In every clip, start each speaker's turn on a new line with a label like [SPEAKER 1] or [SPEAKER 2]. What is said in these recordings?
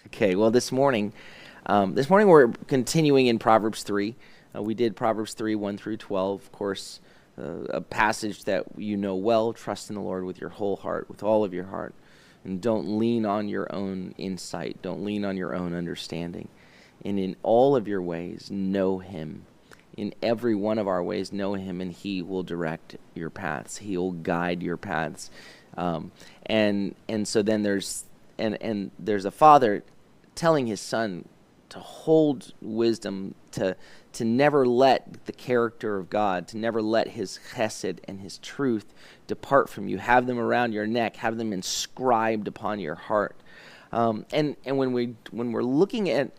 [SPEAKER 1] Okay, well, this morning we're continuing in Proverbs 3. We did Proverbs 3, 1 through 12, of course, a passage that you know well. Trust in the Lord with your whole heart, with all of your heart, and don't lean on your own insight. Don't lean on your own understanding. And in all of your ways, know Him. In every one of our ways, know Him, and He will direct your paths. He will guide your paths. And so then there's a father telling his son to hold wisdom, to never let the character of God, to never let His chesed and His truth depart from you. Have them around your neck. Have them inscribed upon your heart. And when we're looking at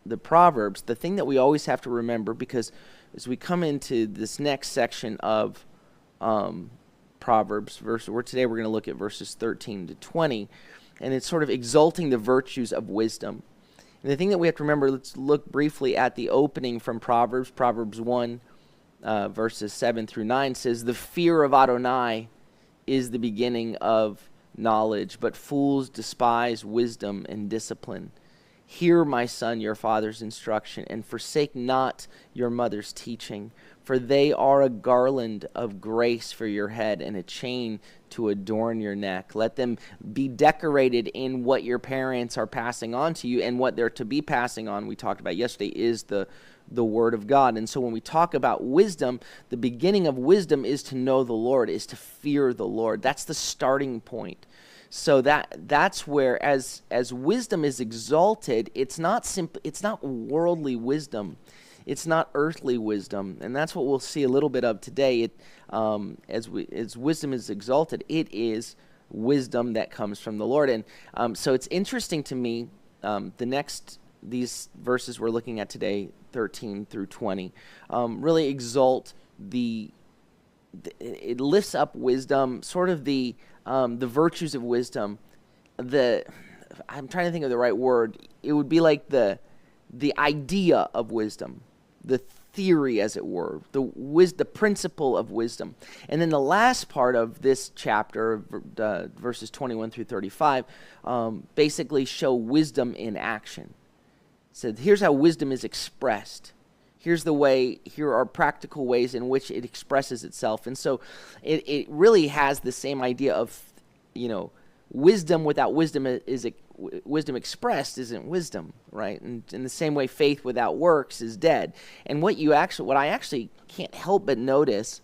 [SPEAKER 1] the Proverbs, the thing that we always have to remember, because as we come into this next section of Proverbs, today we're going to look at verses 13 to 20, and it's sort of exalting the virtues of wisdom. And the thing that we have to remember, let's look briefly at the opening from Proverbs. Proverbs 1, verses 7 through 9 says, "The fear of Adonai is the beginning of knowledge, but fools despise wisdom and discipline. Hear, my son, your father's instruction, and forsake not your mother's teaching, for they are a garland of grace for your head and a chain to adorn your neck. Let them be decorated in what your parents are passing on to you, and what they're to be passing on, we talked about yesterday, is the Word of God." And so when we talk about wisdom, the beginning of wisdom is to know the Lord, is to fear the Lord. That's the starting point. So that's where, as wisdom is exalted, it's not worldly wisdom, it's not earthly wisdom, and that's what we'll see a little bit of today. As wisdom is exalted, it is wisdom that comes from the Lord. And so it's interesting to me. These verses we're looking at today, 13 through 20, really exalt it lifts up wisdom, sort of the virtues of wisdom. I'm trying to think of the right word. It would be like the idea of wisdom, the theory, as it were, the principle of wisdom. And then the last part of this chapter, verses 21 through 35, basically show wisdom in action. So here's how wisdom is expressed. Here are practical ways in which it expresses itself. And so it really has the same idea of, wisdom without wisdom wisdom expressed isn't wisdom, right? And in the same way, faith without works is dead. And what I actually can't help but notice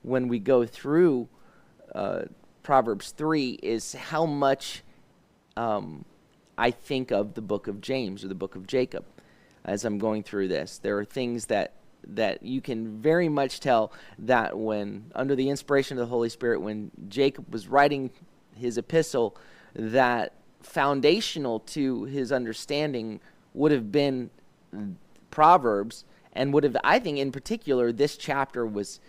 [SPEAKER 1] when we go through Proverbs 3 is how much I think of the book of James or the book of Jacob. As I'm going through this, there are things that you can very much tell that when, under the inspiration of the Holy Spirit, when Jacob was writing his epistle, that foundational to his understanding would have been Proverbs, and would have, I think, in particular, this chapter was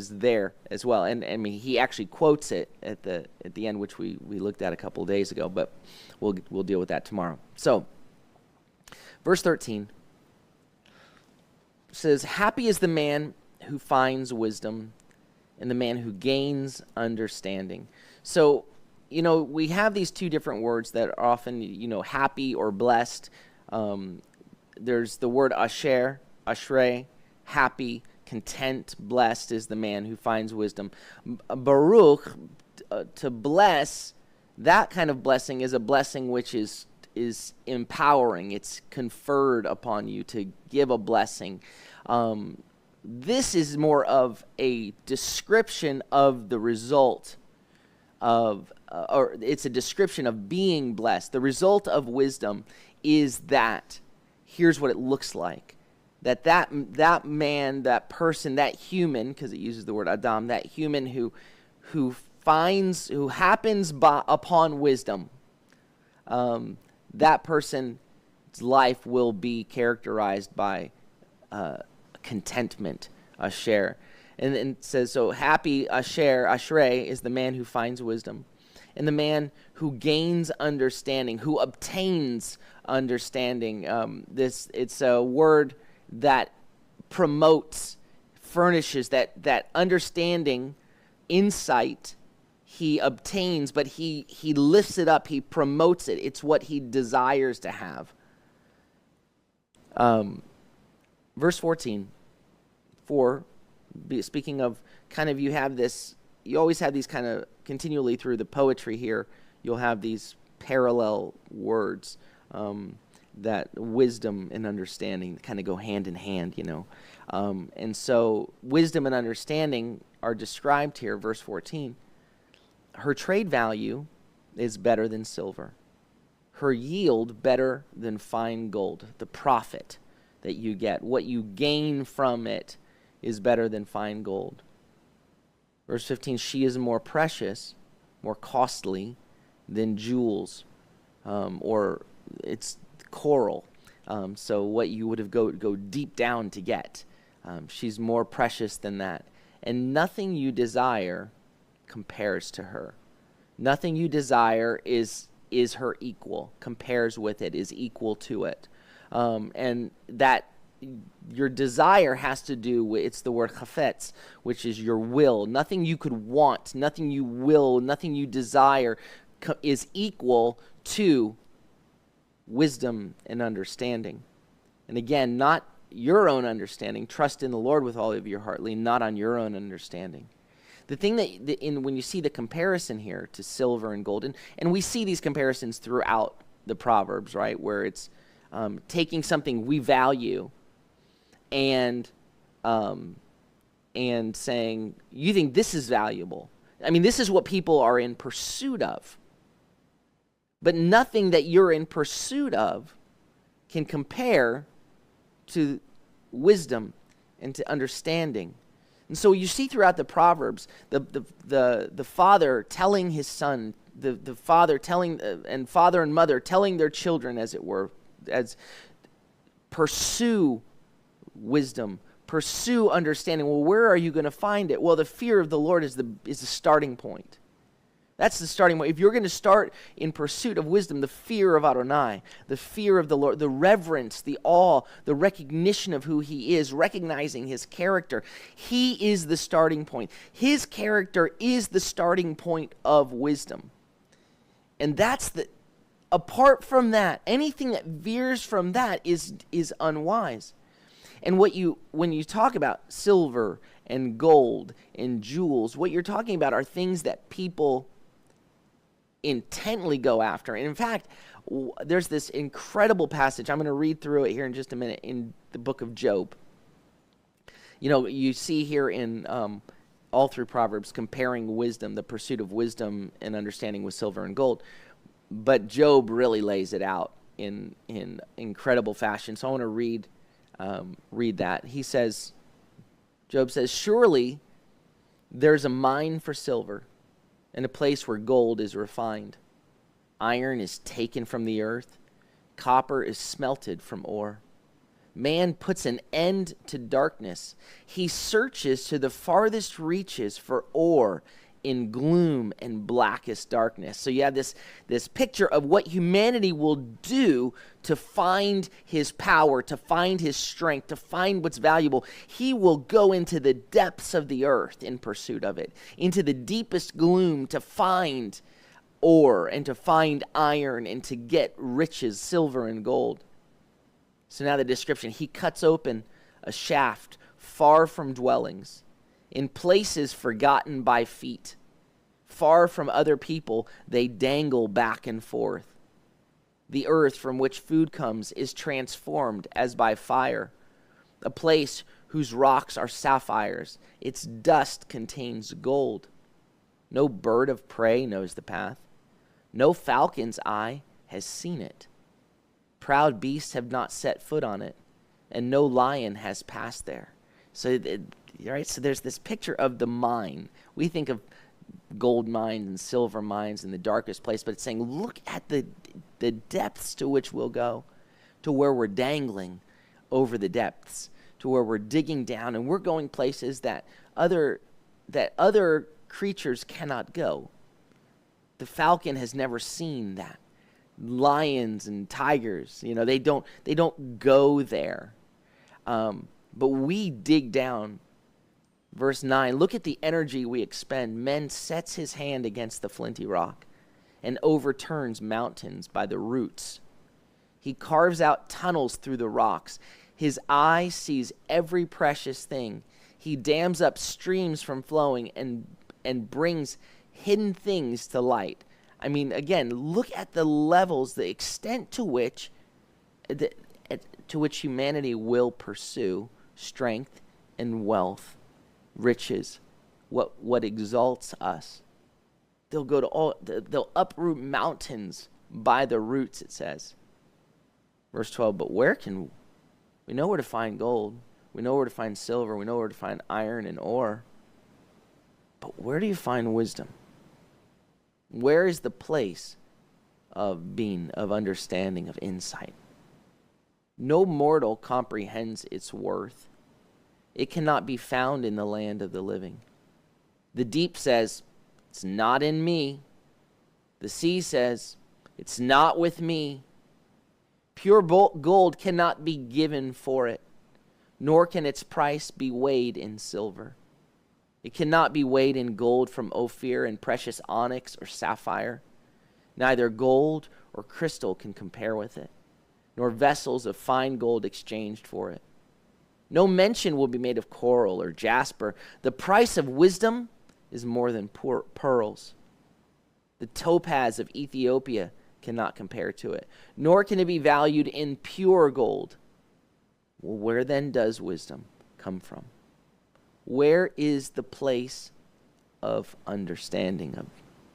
[SPEAKER 1] there as well. And I mean, he actually quotes it at the end, which we looked at a couple of days ago, but we'll deal with that tomorrow. So, verse 13 says, "Happy is the man who finds wisdom and the man who gains understanding." So, we have these two different words that are often, happy or blessed. There's the word asher, ashrei, happy, content, blessed is the man who finds wisdom. Baruch, to bless, that kind of blessing is a blessing which is empowering. It's conferred upon you to give a blessing. This is more of a description of the result of, or it's a description of being blessed. The result of wisdom is that here's what it looks like. That man, that person, that human, because it uses the word Adam, that human who happens upon wisdom, that person's life will be characterized by contentment, asher. And it says, so happy ashrei is the man who finds wisdom, and the man who gains understanding, who obtains understanding. It's a word that promotes, furnishes that understanding, insight. he obtains, but he lifts it up, he promotes it. It's what he desires to have. Verse 14, speaking of kind of, you have this, you always have these kind of, continually through the poetry here, you'll have these parallel words that wisdom and understanding kind of go hand in hand, and so wisdom and understanding are described here, verse 14. Her trade value is better than silver, her yield better than fine gold. The profit that you get, what you gain from it, is better than fine gold. Verse 15, she is more precious, more costly than jewels, or it's coral. So what you would have go deep down to get. She's more precious than that. And nothing you desire compares to her. Nothing you desire is her equal, compares with it, is equal to it. And that your desire has to do with, it's the word chafetz, which is your will. Nothing you could want, nothing you will, nothing you desire is equal to wisdom and understanding. And again, not your own understanding. Trust in the Lord with all of your heart. Lean not on your own understanding. The thing when you see the comparison here to silver and gold, and we see these comparisons throughout the Proverbs, right, where it's taking something we value and saying, you think this is valuable. I mean, this is what people are in pursuit of. But nothing that you're in pursuit of can compare to wisdom and to understanding. And so you see throughout the Proverbs, the father telling his son, the father telling, and father and mother telling their children, as it were, as pursue wisdom, pursue understanding. Well, where are you going to find it? Well, the fear of the Lord is the starting point. That's the starting point. If you're going to start in pursuit of wisdom, the fear of Adonai, the fear of the Lord, the reverence, the awe, the recognition of who he is, recognizing his character, he is the starting point. His character is the starting point of wisdom. And that's apart from that, anything that veers from that is unwise. And when you talk about silver and gold and jewels, what you're talking about are things that people intently go after. And in fact, there's this incredible passage. I'm going to read through it here in just a minute in the book of Job. You see here in all through Proverbs comparing wisdom, the pursuit of wisdom and understanding with silver and gold. But Job really lays it out in incredible fashion. So I want to read that. Job says, surely there's a mine for silver and a place where gold is refined. Iron is taken from the earth. Copper is smelted from ore. Man puts an end to darkness. He searches to the farthest reaches for ore in gloom and blackest darkness. So you have this picture of what humanity will do to find his power, to find his strength, to find what's valuable. He will go into the depths of the earth in pursuit of it, into the deepest gloom to find ore and to find iron and to get riches, silver and gold. So now the description, he cuts open a shaft far from dwellings, in places forgotten by feet. Far from other people, they dangle back and forth. The earth from which food comes is transformed as by fire. A place whose rocks are sapphires, its dust contains gold. No bird of prey knows the path. No falcon's eye has seen it. Proud beasts have not set foot on it, and no lion has passed there. So there's this picture of the mine. We think of gold mines and silver mines in the darkest place, but it's saying, look at the depths to which we'll go, to where we're dangling over the depths, to where we're digging down, and we're going places that other creatures cannot go. The falcon has never seen that. Lions and tigers, they don't go there. But we dig down Verse 9, look at the energy we expend. Man sets his hand against the flinty rock and overturns mountains by the roots. He carves out tunnels through the rocks. His eye sees every precious thing. He dams up streams from flowing and brings hidden things to light. I mean, again, look at the levels, the extent to which humanity will pursue strength and wealth, riches, what exalts us. They'll uproot mountains by the roots, it says. Verse 12, but we know where to find gold, we know where to find silver, we know where to find iron and ore. But where do you find wisdom? Where is the place of being, of understanding, of insight? No mortal comprehends its worth. It cannot be found in the land of the living. The deep says, it's not in me. The sea says, it's not with me. Pure gold cannot be given for it, nor can its price be weighed in silver. It cannot be weighed in gold from Ophir and precious onyx or sapphire. Neither gold or crystal can compare with it, nor vessels of fine gold exchanged for it. No mention will be made of coral or jasper. The price of wisdom is more than pearls. The topaz of Ethiopia cannot compare to it, nor can it be valued in pure gold. Well, where then does wisdom come from? Where is the place of understanding, of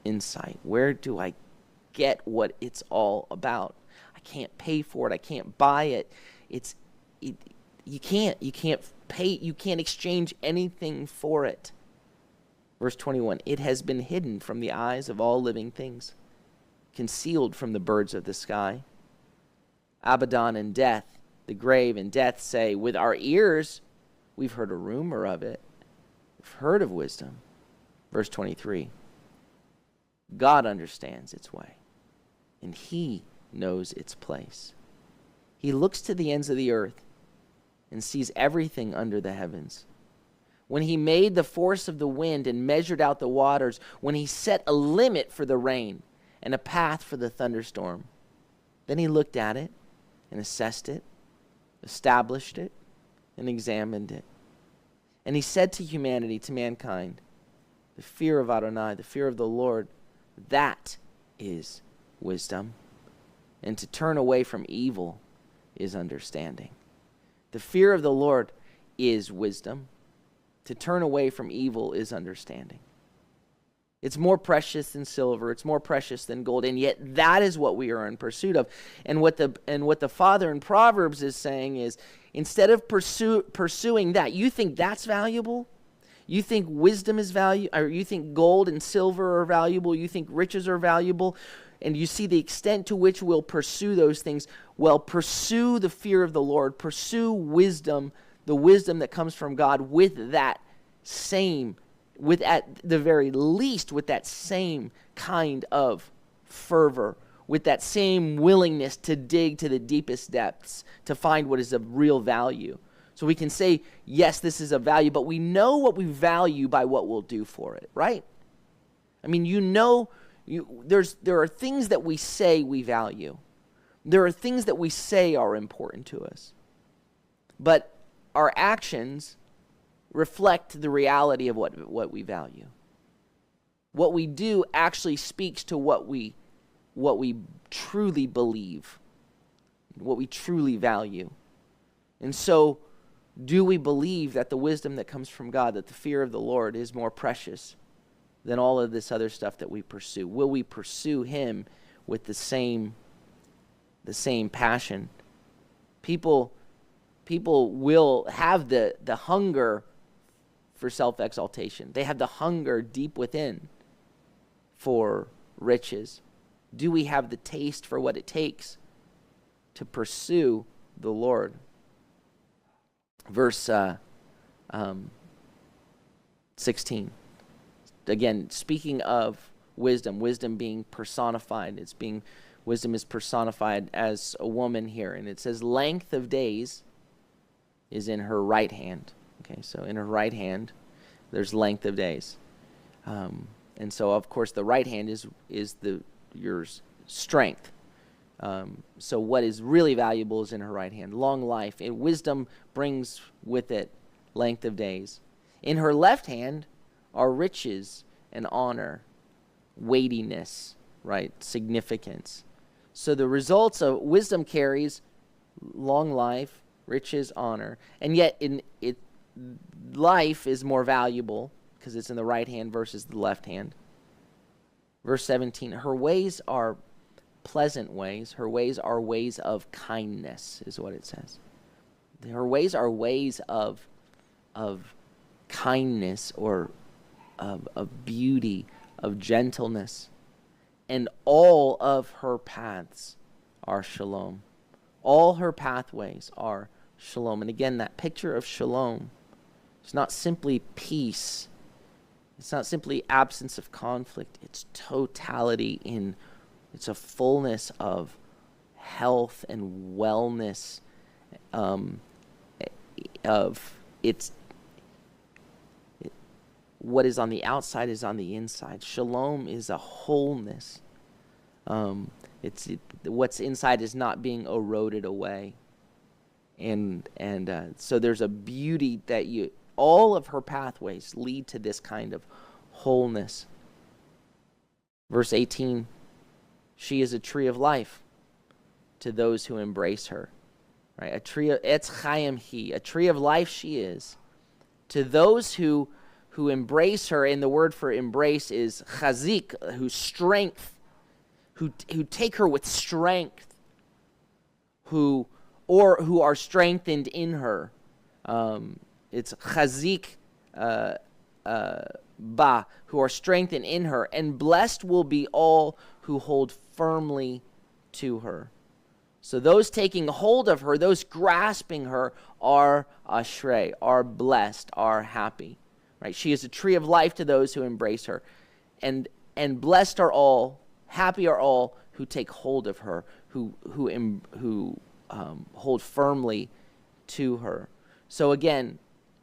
[SPEAKER 1] insight? Where do I get what it's all about? I can't pay for it. I can't buy it. You can't pay. You can't exchange anything for it. Verse 21, it has been hidden from the eyes of all living things, concealed from the birds of the sky. Abaddon and death, the grave and death say, with our ears we've heard a rumor of it. We've heard of wisdom. Verse 23, God understands its way, and he knows its place. He looks to the ends of the earth and sees everything under the heavens. When he made the force of the wind and measured out the waters, when he set a limit for the rain and a path for the thunderstorm, then he looked at it and assessed it, established it, and examined it. And he said to humanity, to mankind, the fear of Adonai, the fear of the Lord, that is wisdom. And to turn away from evil is understanding. The fear of the Lord is wisdom. To turn away from evil is understanding. It's more precious than silver. It's more precious than gold. And yet that is what we are in pursuit of. And what the Father in Proverbs is saying is, instead of pursuing that, you think that's valuable? You think wisdom is valuable? Or you think gold and silver are valuable? You think riches are valuable? And you see the extent to which we'll pursue those things. Well, pursue the fear of the Lord. Pursue wisdom, the wisdom that comes from God, with that same, with at the very least, with that same kind of fervor, with that same willingness to dig to the deepest depths to find what is of real value. So we can say, yes, this is of value, but we know what we value by what we'll do for it, right? I mean, there are things that we say we value. There are things that we say are important to us. But our actions reflect the reality of what we value. What we do actually speaks to what we truly believe, what we truly value. And so, do we believe that the wisdom that comes from God, that the fear of the Lord is more precious than all of this other stuff that we pursue? Will we pursue him with the same passion? People will have the hunger for self-exaltation. They have the hunger deep within for riches. Do we have the taste for what it takes to pursue the Lord? Verse 16. Again, speaking of wisdom being personified. Wisdom is personified as a woman here. And it says, length of days is in her right hand. Okay, so in her right hand. there's length of days. And so, of course, the right hand is your strength. So what is really valuable is in her right hand, long life. And wisdom brings with it length of days. In her left hand are riches and honor, weightiness, right, significance. So the results of wisdom carries long life, riches, honor, and yet life is more valuable because it's in the right hand versus the left hand. Verse 17, her ways are pleasant ways. Her ways are ways of kindness, is what it says. Her ways are ways of kindness, or of beauty, of gentleness. And all of her paths are shalom. All her pathways are shalom. And again, that picture of shalom, it's not simply peace. It's not simply absence of conflict. It's totality it's a fullness of health and wellness, what is on the outside is on the inside. Shalom is a wholeness. What's inside is not being eroded away. And so there's a beauty that all of her pathways lead to this kind of wholeness. Verse 18, she is a tree of life to those who embrace her. Right? A tree of Etz Chaim Hi, a tree of life she is to those who embrace her. And the word for embrace is chazik, whose strength, who take her with strength, who are strengthened in her. It's chazik ba, who are strengthened in her, and blessed will be all who hold firmly to her. So those taking hold of her, those grasping her, are ashrei, are blessed, are happy. Right? She is a tree of life to those who embrace her, and blessed are all, happy are all who take hold of her, who hold firmly to her. So again,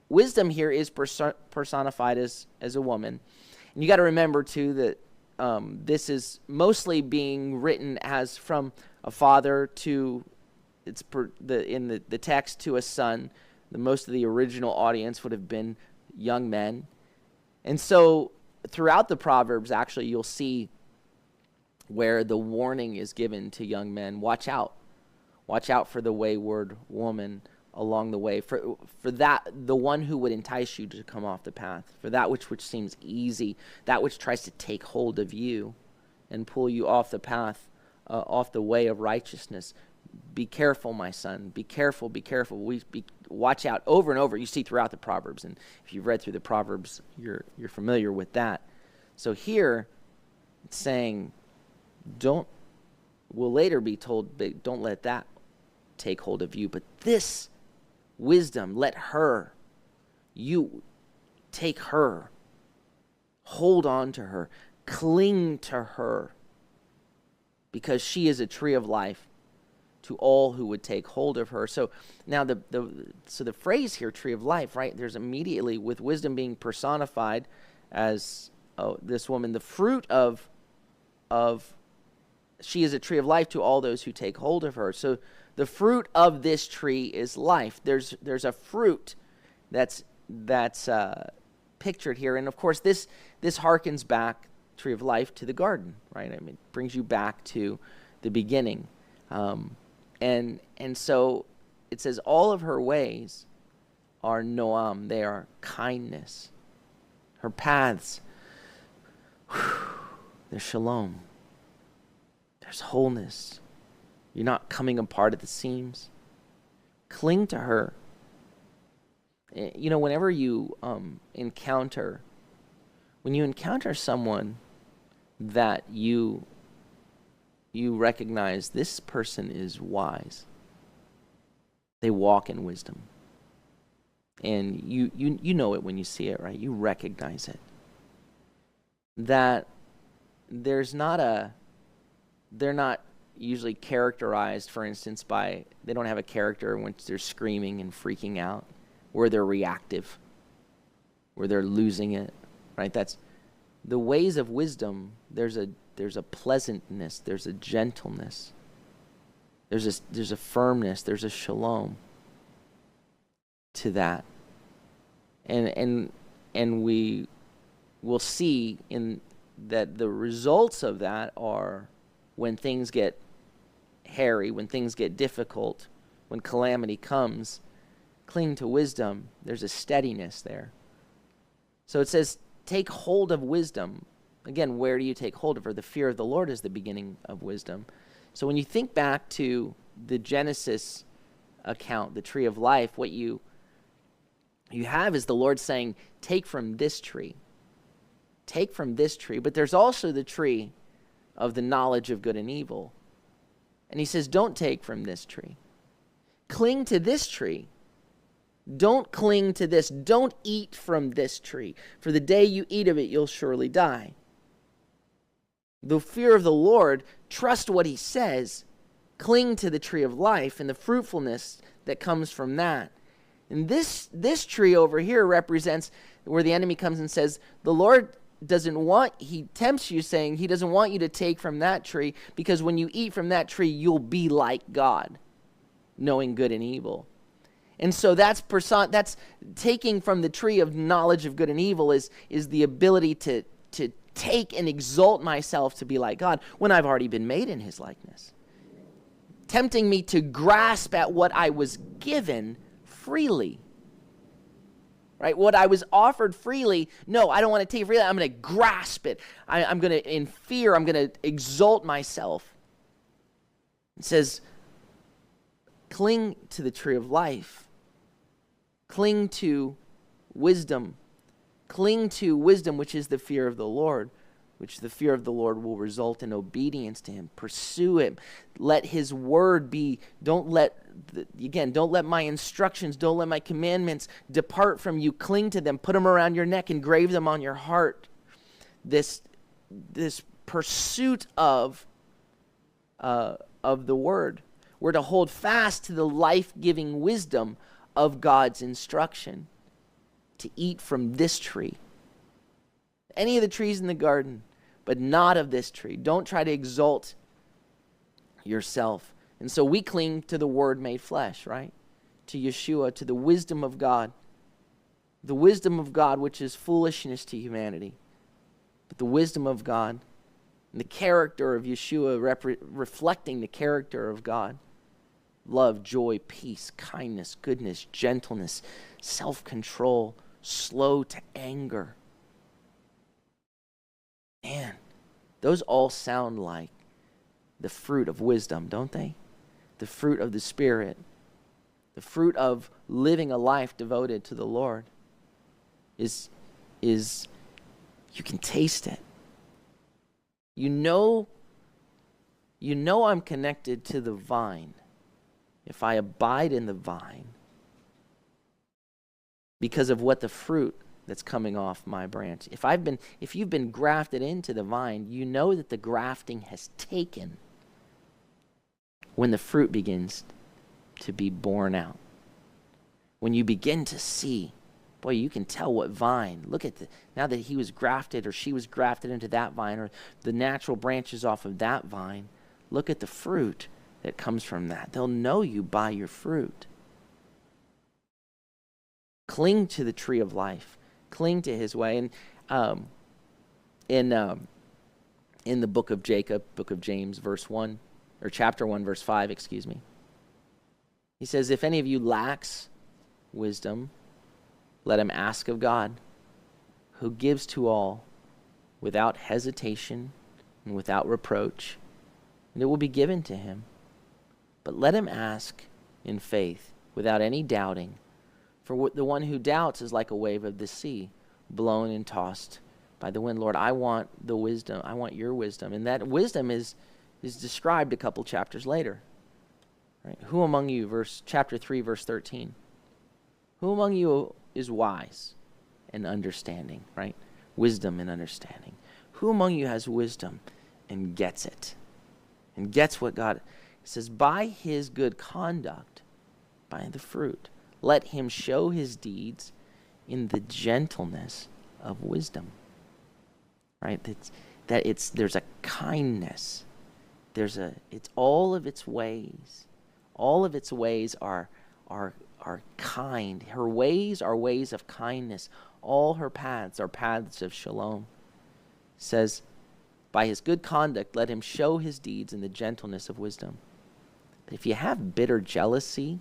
[SPEAKER 1] wisdom here is personified as a woman. And you got to remember, too, that this is mostly being written as from a father to, in the text, to a son. Most of the original audience would have been young men. And so throughout the Proverbs, actually, you'll see where the warning is given to young men. Watch out. Watch out for the wayward woman along the way, for that, the one who would entice you to come off the path, for that which seems easy, that which tries to take hold of you and pull you off the path, off the way of righteousness. Be careful, my son. Be careful, be careful. Watch out. Over and over, you see throughout the Proverbs, and if you've read through the Proverbs, you're familiar with that. So here, it's saying, we'll later be told, don't let that take hold of you, but this wisdom, you take her, hold on to her, cling to her, because she is a tree of life to all who would take hold of her. So now the phrase here, tree of life, right? There's immediately, with wisdom being personified as this woman, the fruit of she is a tree of life to all those who take hold of her. So the fruit of this tree is life. There's a fruit that's pictured here, and of course this harkens back, tree of life, to the garden, right? I mean, it brings you back to the beginning, and so it says all of her ways are noam. They are kindness. Her paths, they're shalom. There's wholeness. You're not coming apart at the seams. Cling to her. You know, whenever you encounter someone that you recognize this person is wise, they walk in wisdom. And you know it when you see it, right? You recognize it. That they're not usually characterized, for instance, they don't have a character when they're screaming and freaking out, where they're reactive. where they're losing it, right? That's the ways of wisdom. There's a pleasantness, there's a gentleness, there's a firmness, there's a shalom to that. And we will see in that the results of that are when things get hairy, when things get difficult, when calamity comes, cling to wisdom. There's a steadiness there. So it says, take hold of wisdom. Again, where do you take hold of her? The fear of the Lord is the beginning of wisdom. So when you think back to the Genesis account, the tree of life, what you have is the Lord saying, take from this tree. Take from this tree. But there's also the tree of the knowledge of good and evil. And he says, don't take from this tree. Cling to this tree. Don't cling to this. Don't eat from this tree. For the day you eat of it, you'll surely die. The fear of the Lord, trust what he says. Cling to the tree of life and the fruitfulness that comes from that. And this tree over here represents where the enemy comes and says, the Lord he tempts you saying he doesn't want you to take from that tree, because when you eat from that tree, you'll be like God, knowing good and evil. And so that's taking from the tree of knowledge of good and evil is the ability to take and exalt myself to be like God when I've already been made in his likeness. Tempting me to grasp at what I was given freely. Right? What I was offered freely, no, I don't want to take it freely. I'm going to grasp it. I'm going to, in fear, I'm going to exalt myself. It says, cling to the tree of life. Cling to wisdom. Cling to wisdom, which is the fear of the Lord, which the fear of the Lord will result in obedience to him. Pursue him. Let his word be, don't let my instructions, don't let my commandments depart from you. Cling to them. Put them around your neck. Engrave them on your heart. This pursuit of the word. We're to hold fast to the life-giving wisdom of God's instruction. To eat from this tree. Any of the trees in the garden, but not of this tree. Don't try to exalt yourself. And so we cling to the Word made flesh, right? To Yeshua, to the wisdom of God. The wisdom of God, which is foolishness to humanity. But the wisdom of God, and the character of Yeshua reflecting the character of God. Love, joy, peace, kindness, goodness, gentleness, self-control, slow to anger. Man, those all sound like the fruit of wisdom, don't they? The fruit of the Spirit. The fruit of living a life devoted to the Lord is you can taste it. You know I'm connected to the vine if I abide in the vine because of what the fruit that's coming off my branch. If you've been grafted into the vine, you know that the grafting has taken when the fruit begins to be borne out. When you begin to see, boy, you can tell what vine. Look at now that he was grafted or she was grafted into that vine or the natural branches off of that vine. Look at the fruit that comes from that. They'll know you by your fruit. Cling to the tree of life. Cling to his way. And in the book of James, verse 1, or chapter 1, verse 5, he says, if any of you lacks wisdom, let him ask of God, who gives to all without hesitation and without reproach, and it will be given to him. But let him ask in faith, without any doubting. For the one who doubts is like a wave of the sea, blown and tossed by the wind. Lord, I want the wisdom. I want your wisdom. And that wisdom is described a couple chapters later. Right? Who among you, chapter 3, verse 13. Who among you is wise and understanding, right? Wisdom and understanding. Who among you has wisdom and gets it? And gets what God says, by his good conduct, by the fruit, let him show his deeds in the gentleness of wisdom. Right? There's a kindness. It's all of its ways. All of its ways are kind. Her ways are ways of kindness. All her paths are paths of shalom. It says, by his good conduct, let him show his deeds in the gentleness of wisdom. But if you have bitter jealousy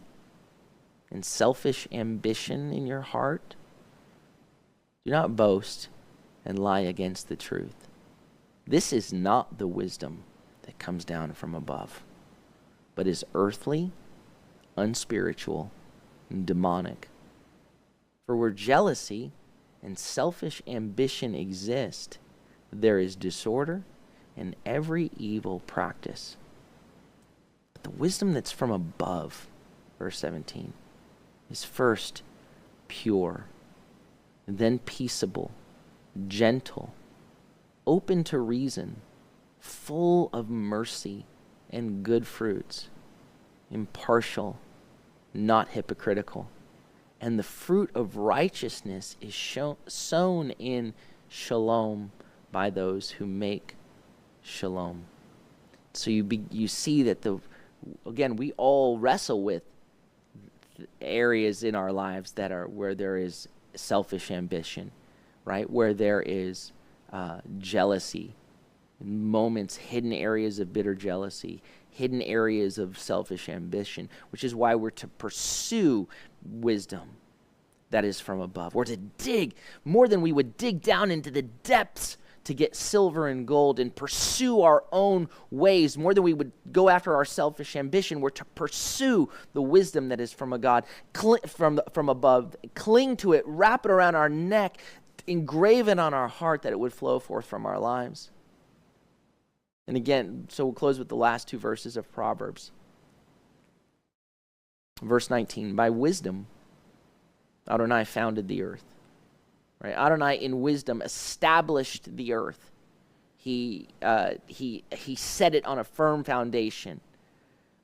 [SPEAKER 1] and selfish ambition in your heart, do not boast and lie against the truth. This is not the wisdom that comes down from above, but is earthly, unspiritual, and demonic. For where jealousy and selfish ambition exist, there is disorder and every evil practice. But the wisdom that's from above, verse 17, is first pure, then peaceable, gentle, open to reason, full of mercy and good fruits, impartial, not hypocritical. And the fruit of righteousness is sown in shalom by those who make shalom. So you see that again, we all wrestle with areas in our lives that are where there is selfish ambition, right? Where there is jealousy, moments, hidden areas of bitter jealousy, hidden areas of selfish ambition, which is why we're to pursue wisdom that is from above. We're to dig more than we would dig down into the depths to get silver and gold and pursue our own ways more than we would go after our selfish ambition. We're to pursue the wisdom that is from a God, from above, cling to it, wrap it around our neck, engrave it on our heart that it would flow forth from our lives. And again, so we'll close with the last two verses of Proverbs. Verse 19, by wisdom Adonai founded the earth. Right? Adonai in wisdom established the earth. He set it on a firm foundation.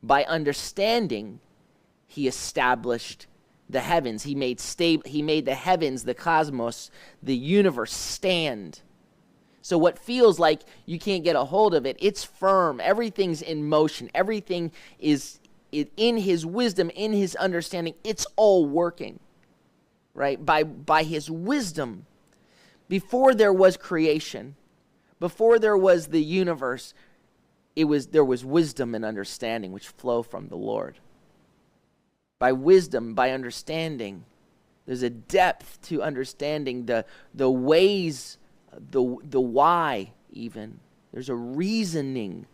[SPEAKER 1] By understanding, he established the heavens. He made the heavens, the cosmos, the universe stand. So what feels like you can't get a hold of it, it's firm. Everything's in motion. Everything is in his wisdom, in his understanding. It's all working. Right? By his wisdom, before there was creation, before there was the universe, there was wisdom and understanding which flow from the Lord. By wisdom, by understanding, there's a depth to understanding the ways, the why even. There's a reasoning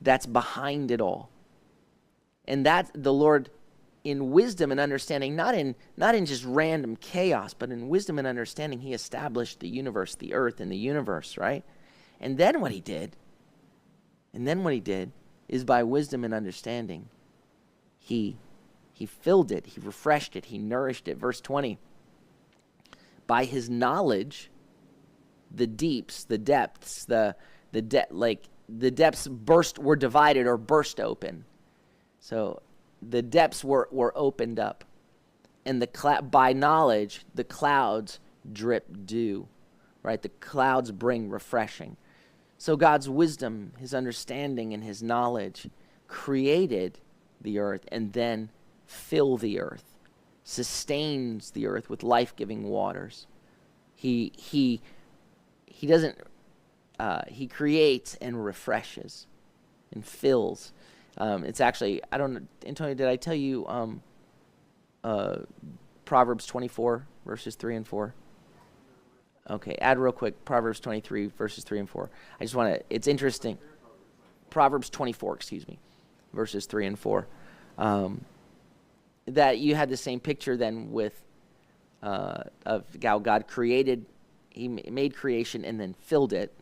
[SPEAKER 1] that's behind it all. And that the Lord, in wisdom and understanding, not in just random chaos, but in wisdom and understanding, he established the universe, the earth and the universe, right? And then what he did is by wisdom and understanding, he filled it, he refreshed it, he nourished it. Verse 20, by his knowledge, the deeps, the depths, the depths were divided or burst open. So the depths were opened up, and by knowledge, the clouds drip dew, right? The clouds bring refreshing. So God's wisdom, his understanding, and his knowledge created the earth and then fill the earth, sustains the earth with life-giving waters. He creates and refreshes and fills. It's actually, I don't know, Antonio, did I tell you Proverbs 24, verses 3 and 4? Okay, add real quick, Proverbs 23, verses 3 and 4. I just want to, it's interesting. Proverbs 24, verses 3 and 4. That you had the same picture then with of how God created, he made creation and then filled it.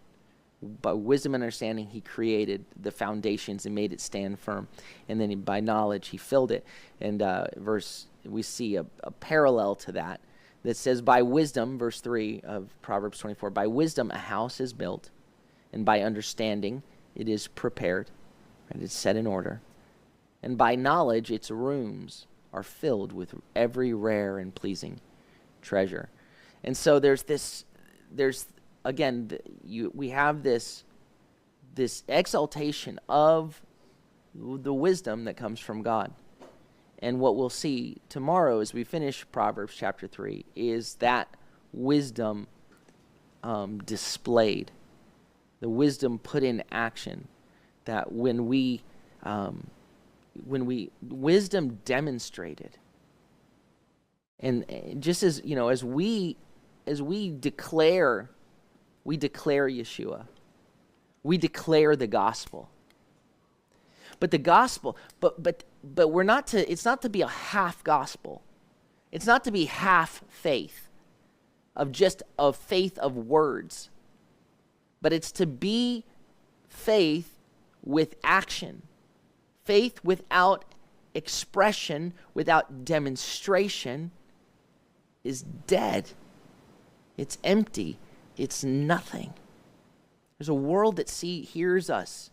[SPEAKER 1] By wisdom and understanding, he created the foundations and made it stand firm. And then by knowledge, he filled it. And we see a parallel to that says, by wisdom, verse 3 of Proverbs 24, by wisdom a house is built, and by understanding it is prepared, and it's set in order. And by knowledge its rooms are filled with every rare and pleasing treasure. And so there's again, we have this exaltation of the wisdom that comes from God. And what we'll see tomorrow as we finish Proverbs chapter 3 is that wisdom displayed, the wisdom put in action, that when wisdom demonstrated. And just as, as we declare Yeshua, we declare the gospel. But the gospel, but we're not to, it's not to be a half gospel. It's not to be half faith, of faith of words. But it's to be faith with action. Faith without expression, without demonstration, is dead. It's empty. It's nothing. There's a world that hears us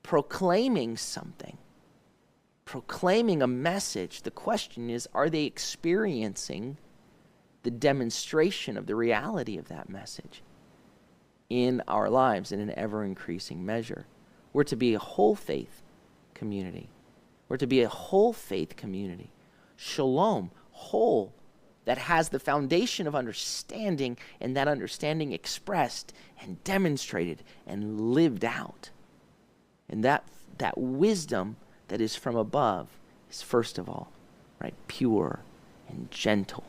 [SPEAKER 1] proclaiming something, proclaiming a message. The question is, are they experiencing the demonstration of the reality of that message in our lives in an ever-increasing measure? We're to be a whole faith community. We're to be a whole faith community. Shalom, whole, that has the foundation of understanding, and that understanding expressed and demonstrated and lived out. And that wisdom that is from above is, first of all, right, pure and gentle.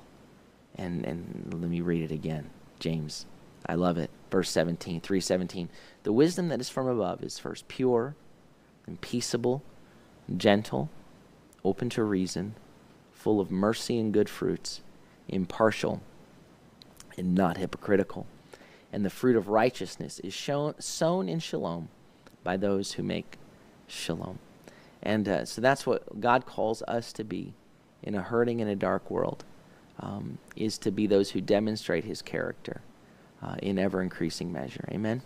[SPEAKER 1] And let me read it again. James, I love it. Verse 17, 3:17. The wisdom that is from above is first pure and peaceable, gentle, open to reason, full of mercy and good fruits, impartial and not hypocritical. And the fruit of righteousness is sown in shalom by those who make shalom. And so that's what God calls us to be in a hurting and a dark world, is to be those who demonstrate his character in ever-increasing measure. Amen?